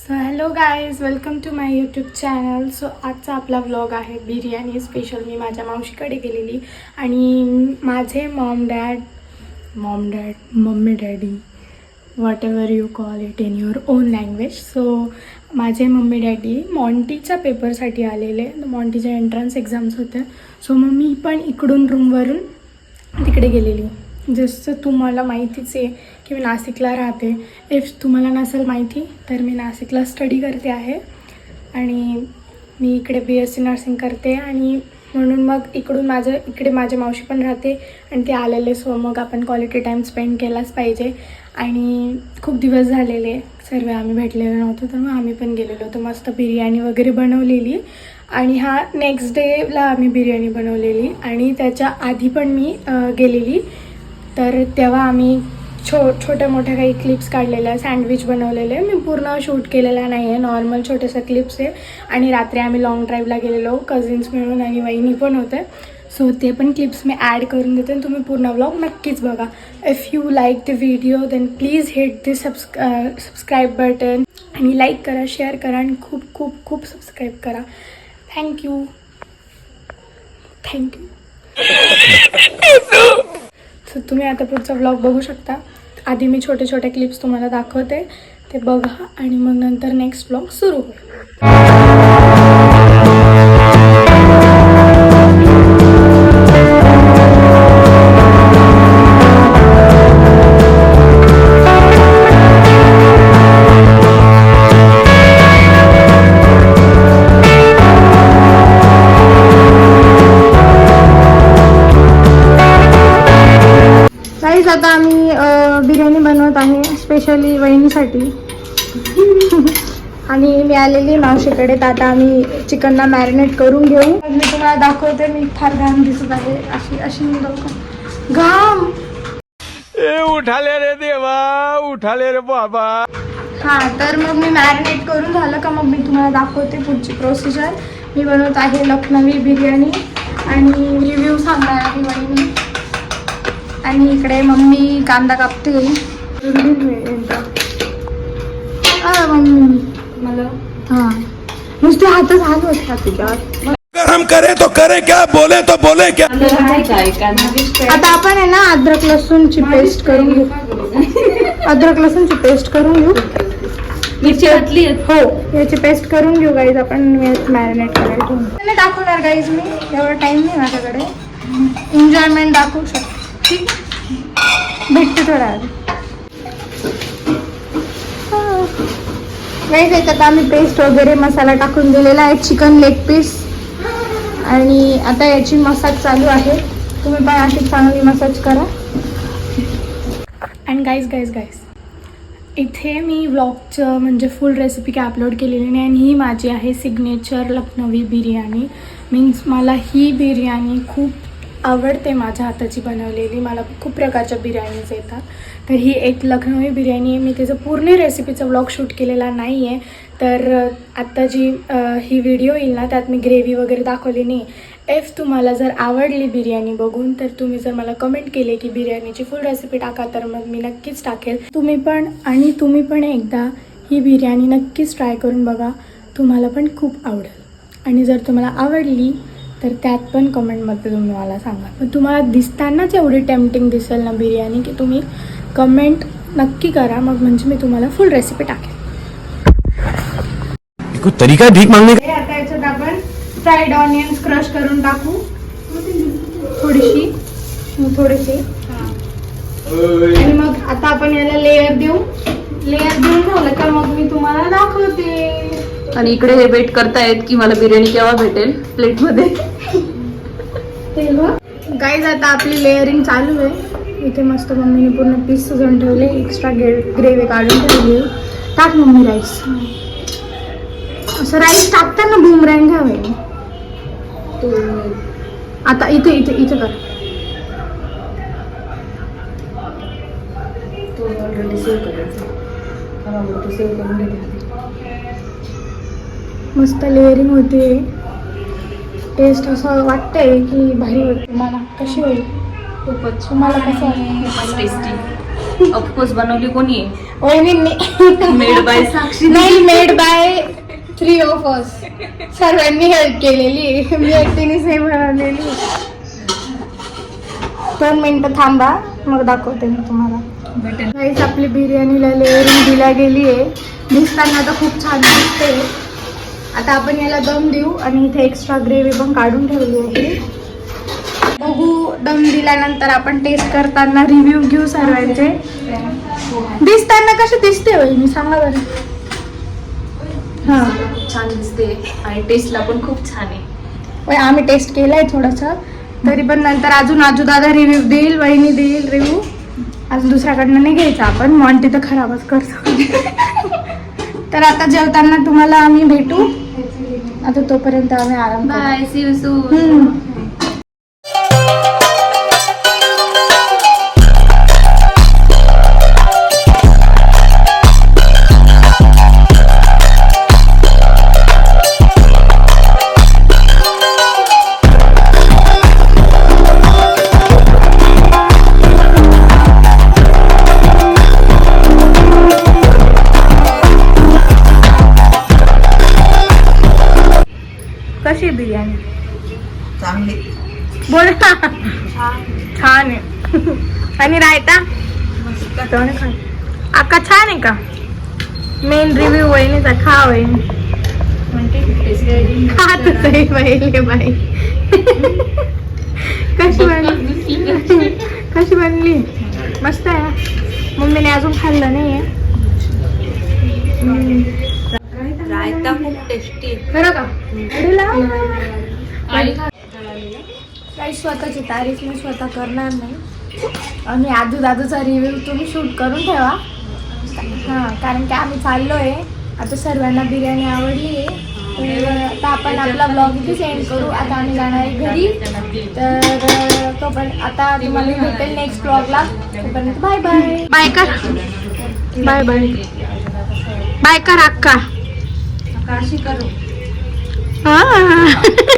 So hello guys, welcome to my YouTube channel. So आजचा आपला vlog आहे biryani special. मी माझ्या मावशीकडे गेलेली आणि माझे mummy daddy what ever you call it in your on language. So माझे मम्मी डॅडी मॉन्टीच्या पेपरसाठी आलेले. मॉन्टीच्या एंट्रन्स एक्झाम्स होत्या. सो मग मी पण इकडून रूमवरून तिकडे गेलेली. जसं तुम्हाला माहितीच आहे की मी नाशिकला राहते. इफ तुम्हाला नसेल माहिती तर मी नाशिकला स्टडी करते आहे आणि मी इकडे BSc नर्सिंग करते आणि म्हणून मग इकडे माझे मावशी पण राहते आणि ते आलेले. सो मग आपण क्वालिटी टाईम स्पेंड केलाच पाहिजे आणि खूप दिवस झालेले सर्व आम्ही भेटलेलो नव्हतो. तर मग आम्ही पण गेलेलो होतो. मस्त बिर्याणी वगैरे बनवलेली आणि नेक्स्ट डेला आम्ही बिर्याणी बनवलेली आणि त्याच्या आधी पण मी गेलेली. तर तेव्हा आम्ही छोट्या मोठ्या काही क्लिप्स काढलेल्या, सँडविच बनवलेले. मी पूर्ण शूट केलेला नाही आहे, नॉर्मल छोटेसे क्लिप्स आहे. आणि रात्री आम्ही लॉंग ड्राईव्हला गेलेलो कझिन्स मिळून आणि वहिनी पण होते. सो ते पण क्लिप्स मी ॲड करून देते आणि तुम्ही पूर्ण व्लॉग नक्कीच बघा. If you like the video then please hit the subscribe button आणि लाईक करा, शेअर करा आणि खूप खूप खूप सबस्क्राईब करा. थँक्यू. सो तुम्ही आता पुढचा व्लॉग बघू शकता. आधी मी छोटे क्लिप्स तुम्हाला दाखवते, ते बघा आणि मग नंतर नेक्स्ट व्लॉग सुरू होईल. आता आम्ही बिर्याणी बनवत आहे स्पेशली वहिनीसाठी आणि मी आलेली मावशीकडे. तर आता आम्ही चिकनला मॅरिनेट करून घेऊ. मी तुम्हाला दाखवते. मी फार घाम दिसत आहे, अशी घाम. उठाले रे देवा, उठाले रे बाबा. तर मग मी मॅरिनेट करून झालं का मग मी तुम्हाला दाखवते पुढची प्रोसिजर. मी बनवत आहे लखनवी बिर्याणी आणि रिव्ह्यू सांगणार आहे वहिनी. आणि इकडे मम्मी कांदा कापते. मम्मी मला नुसते हातच हलवत तुझ्यावर. अगर हम करे तो करे क्या, बोले तो बोले क्या. आता आपण आहे ना अद्रक लसूणची पेस्ट करून घेऊ. मिरची घातली हो, याची पेस्ट करून घेऊ गाईज. आपण मॅरिनेट करायचं नाही दाखवणार गाईज. मी एवढा टाइम नाही माझ्याकडे. एन्जॉयमेंट दाखवू शकतो. ठीक भेटते थोडा वेळ. त्याच्यात आम्ही पेस्ट वगैरे मसाला टाकून दिलेला आहे. चिकन लेग पीस आणि आता याची मसाज चालू आहे. तुम्ही पण अशी चांगली मसाज करा. अँड गाईज इथे मी व्लॉगचं म्हणजे फुल रेसिपी काय अपलोड केलेली नाही आणि ही माझी आहे सिग्नेचर लखनवी बिर्याणी. मीन्स मला ही बिर्याणी खूप आवडते, माझ्या हाताची बनवलेली. मला खूप प्रकारच्या बिर्याणीज येतात. तर ही एक लखनवी बिर्याणी आहे. मी त्याचं पूर्ण रेसिपीचा व्लॉग शूट केलेला नाही आहे. तर आत्ता जी ही व्हिडिओ येईल ना त्यात मी ग्रेव्ही वगैरे दाखवली नाही. इफ तुम्हाला जर आवडली बिर्याणी बघून तर तुम्ही जर मला कमेंट केले की बिर्याणीची फुल रेसिपी टाका तर मग मी नक्कीच टाकेल. तुम्ही पण एकदा ही बिर्याणी नक्कीच ट्राय करून बघा. तुम्हाला पण खूप आवडेल. आणि जर तुम्हाला आवडली तर त्यात पण कमेंटमध्ये तुम्ही मला सांगा. पण तुम्हाला दिसतानाच एवढी टेम्पटिंग दिसेल ना बिर्याणी की तुम्ही कमेंट नक्की करा. मग म्हणजे मी तुम्हाला फुल रेसिपी टाकेल. कुछ तरीका भीक मांगने का. आता याच्यात आपण फ्राईड ऑनियन्स क्रश करून टाकू. थोडीशी आणि मग आता आपण याला लेअर देऊन झालं का मग मी तुम्हाला दाखवते. आणि इकडे हे वेट करतायत की मला बिर्याणी केव्हा भेटेल प्लेटमध्ये. गाईज आता आपली लेअरिंग चालू आहे. इथे मस्त मम्मीने पूर्ण पीस सजवून ठेवले. एक्स्ट्रा ग्रेव्ही काढून ठेवली. टाक मम्मी राईस. असं राईस टाकताना बुमरँग घ्यावे. आता इथे कर. मस्त लेअरिंग होते. टेस्ट असं वाटतंय की भारी वाटते. मला कशी होईल खूपच तुम्हाला कसं वाटतं? टेस्टी. ऑफकोर्स बनवली कोणी वहिनींनी मेड बाय साक्षी. नाही, मेड बाय 3 of us. सर्वांनी हेल्प केलेली, मी एकटीनेच नाही बनवलेली. 2 मिनिटं थांबा, मग दाखवते मी तुम्हाला. गाईस, आपली बिर्याणीला लेअरिंग दिल्या गेली आहे. दिसताना तर खूप छान दिसते. आता आपण याला दम देऊ आणि इथे एक्स्ट्रा ग्रेव्ही पण काढून ठेवली आहे. बघू, दम दिल्यानंतर आपण टेस्ट करताना रिव्ह्यू घेऊ सर्वांचे. दिसताना कशी दिसते वहिनी सांगा बरं. हां, खूप छान दिसते आणि टेस्टला पण खूप छान आहे. होय, आम्ही टेस्ट केलाय थोडंसं, तरी पण नंतर अजून आजू दादा रिव्ह्यू देईल, वहिनी देईल रिव्ह्यू. अजून दुसऱ्याकडनं नाही घ्यायचा आपण, मॉन्टी तर खराबच करतो. तर आता जेवताना तुम्हाला आम्ही भेटू. आता तोपर्यंत आम्ही आराम करू. Bye, see you soon. कशी आहे बिर्याणी? चांगली. बोल ना. छान आहे. आणि रायता अक्का छान आहे का? मेन रिव्ह्यू वहिनीचा. खा वहिनी, खा तसंही पहिले बाई. कशी बनली? कशी बनली? मस्त आहे. मम्मीने अजून खाल्लं नाहीये. रायता खूप टेस्टी. खरं का? काही स्वतःची तारीफ मी स्वतः करणार नाही. आणि आजू दादूचा रिव्ह्यू तुम्ही शूट करून ठेवा. हां, कारण की आम्ही चाललो आहे आता. सर्वांना बिर्याणी आवडली आहे, तर आता आपण आपला ब्लॉग इथे सेंड करू. आता आम्ही जाणार आहे घरी. तर तो पण आता तुम्हाला भेटेल नेक्स्ट ब्लॉगला. तोपर्यंत बाय बाय. बाय कर, बाय बाय. बाय कर अक्का. काशी करू. हां.